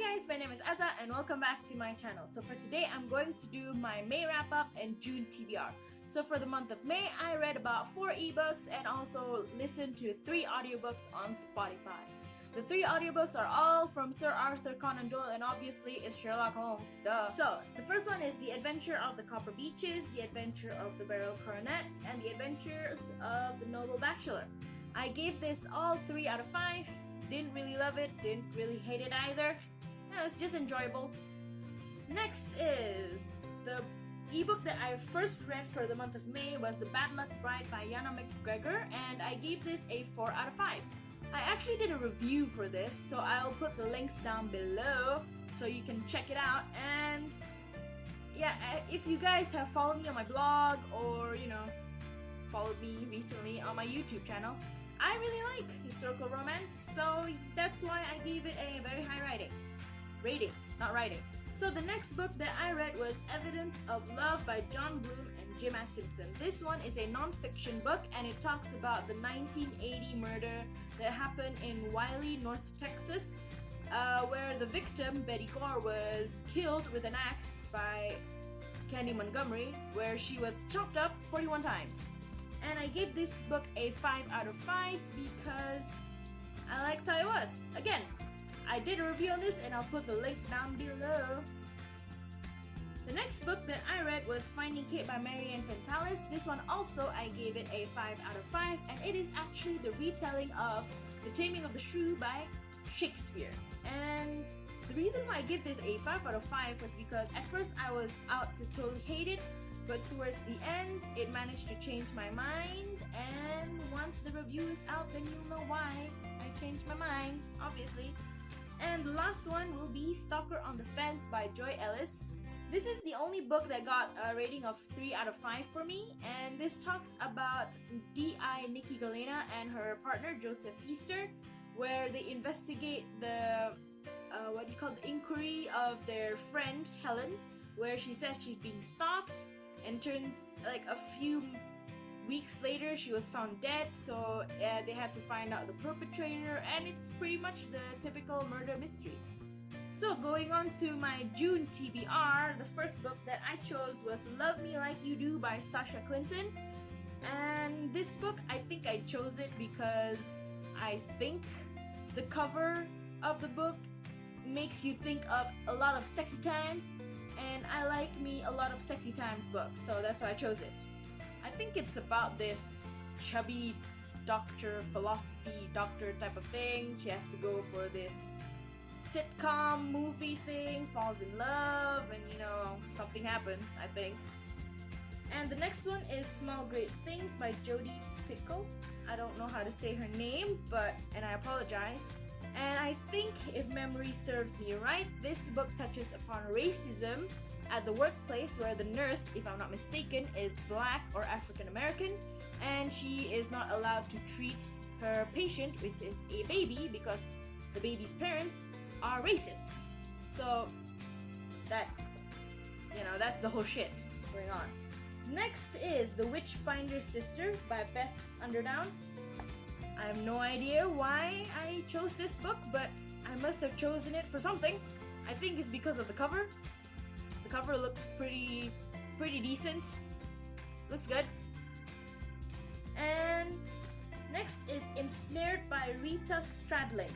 guys, my name is Eza and welcome back to my channel. So for today, I'm going to do my May wrap-up and June TBR. So for the month of May, I read about 4 ebooks and also listened to 3 audiobooks on Spotify. The 3 audiobooks are all from Sir Arthur Conan Doyle and obviously it's Sherlock Holmes, duh. So, the first one is The Adventure of the Copper Beeches, The Adventure of the Beryl Coronet, and The Adventures of the Noble Bachelor. I gave this all 3 out of 5. Didn't really love it, didn't really hate it either. It's just enjoyable. Next is the ebook that I first read for the month of May was The Bad Luck Bride by Yana McGregor, and I gave this a 4 out of 5. I actually did a review for this, so I'll put the links down below so you can check it out. And yeah, if you guys have followed me on my blog or followed me recently on my YouTube channel, I really like historical romance, so that's why I gave it a very high rating, not writing. So the next book that I read was Evidence of Love by John Bloom and Jim Atkinson. This one is a non-fiction book and it talks about the 1980 murder that happened in Wiley, North Texas, where the victim, Betty Gore, was killed with an axe by Candy Montgomery, where she was chopped up 41 times. And I gave this book a 5 out of 5 because I liked how it was. Again, I did a review on this and I'll put the link down below. The next book that I read was Finding Kate by Marianne Fentalis. This one also I gave it a 5 out of 5 and it is actually the retelling of The Taming of the Shrew by Shakespeare. And the reason why I give this a 5 out of 5 was because at first I was out to totally hate it, but towards the end, it managed to change my mind, and once the review is out, then you'll know why I changed my mind, obviously. And the last one will be Stalker on the Fence by Joy Ellis. This is the only book that got a rating of 3 out of 5 for me, and this talks about D.I. Nikki Galena and her partner Joseph Easter, where they investigate the the inquiry of their friend Helen, where she says she's being stalked. And turns like a few weeks later she was found dead, so they had to find out the perpetrator, and it's pretty much the typical murder mystery. So going on to my June TBR, the first book that I chose was Love Me Like You Do by Sasha Clinton. And this book, I think I chose it because I think the cover of the book makes you think of a lot of sexy times, and I like me a lot of sexy times books, so that's why I chose it. I think it's about this chubby philosophy doctor type of thing. She has to go for this sitcom movie thing, falls in love, and something happens, I think. And the next one is Small Great Things by Jodi Picoult. I don't know how to say her name, and I apologize. And I think, if memory serves me right, this book touches upon racism at the workplace, where the nurse, if I'm not mistaken, is black or African American, and she is not allowed to treat her patient, which is a baby, because the baby's parents are racists. So that's the whole shit going on. Next is The Witchfinder's Sister by Beth Underdown. I have no idea why I chose this book, but I must have chosen it for something. I think it's because of the cover. The cover looks pretty decent. Looks good. And next is Ensnared by Rita Stradling.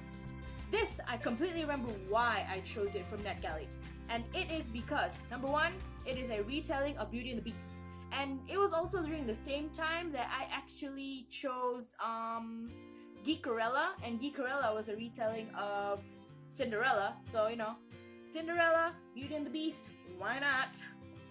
This, I completely remember why I chose it from NetGalley. And it is because, number one, it is a retelling of Beauty and the Beast. And it was also during the same time that I actually chose Geekerella, and Geekerella was a retelling of Cinderella. So, Cinderella, Beauty and the Beast, why not?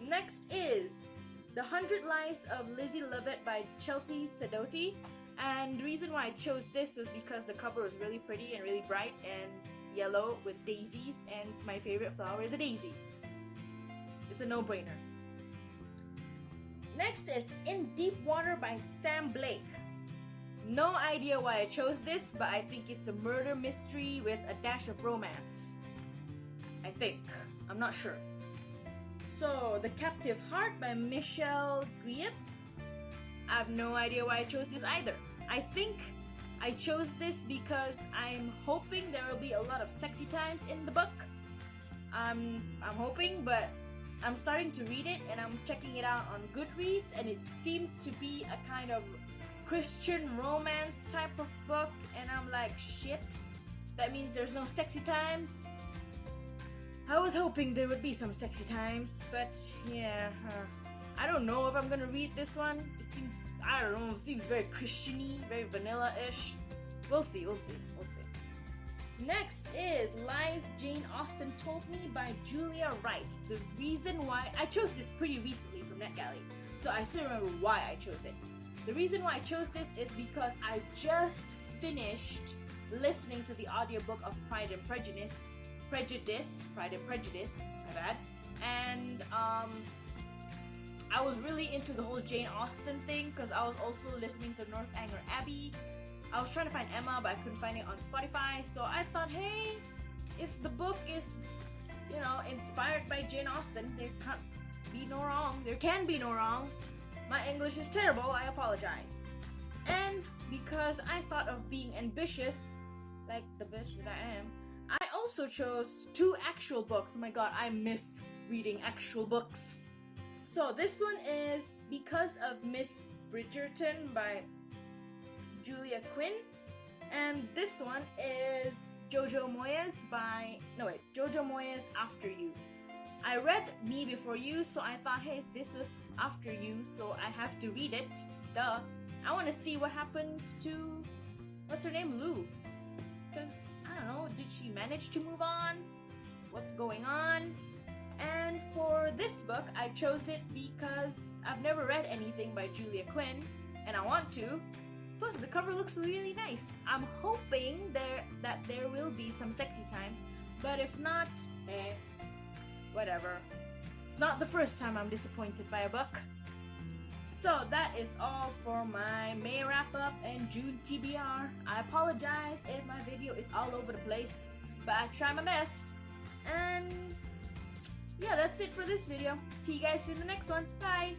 Next is The 100 Lies of Lizzy Lovett by Chelsea Sedoti. And the reason why I chose this was because the cover was really pretty and really bright and yellow with daisies, and my favorite flower is a daisy. It's a no-brainer. Next is In Deep Water by Sam Blake. No idea why I chose this, but I think it's a murder mystery with a dash of romance. I think. I'm not sure. So, The Captive Heart by Michelle Griep. I have no idea why I chose this either. I think I chose this because I'm hoping there will be a lot of sexy times in the book. I'm hoping, but I'm starting to read it and I'm checking it out on Goodreads, and it seems to be a kind of Christian romance type of book, and I'm like, shit, that means there's no sexy times. I was hoping there would be some sexy times, but yeah, I don't know if I'm gonna read this one. It seems, I don't know, it seems very Christian-y, very vanilla-ish. We'll see. Next is Lies Jane Austen Told Me by Julia Wright. The reason why I chose this pretty recently from NetGalley, so I still remember why I chose it. The reason why I chose this is because I just finished listening to the audiobook of Pride and Prejudice, my bad, and I was really into the whole Jane Austen thing because I was also listening to Northanger Abbey. I was trying to find Emma, but I couldn't find it on Spotify, so I thought, hey, if the book is, you know, inspired by Jane Austen, there can be no wrong. My English is terrible, I apologize. And because I thought of being ambitious, like the bitch that I am, I also chose 2 actual books. Oh my god, I miss reading actual books. So this one is Because of Miss Bridgerton by Julia Quinn, and this one is Jojo Moyes After You. I read Me Before You, so I thought, hey, this was After You, so I have to read it. Duh. I want to see what happens to, what's her name, Lou? Because, I don't know, did she manage to move on? What's going on? And for this book, I chose it because I've never read anything by Julia Quinn, and I want to. Plus, the cover looks really nice. I'm hoping that there will be some sexy times, but if not, whatever. It's not the first time I'm disappointed by a book. So that is all for my May wrap-up and June TBR. I apologize if my video is all over the place, but I try my best. And yeah, that's it for this video. See you guys in the next one. Bye!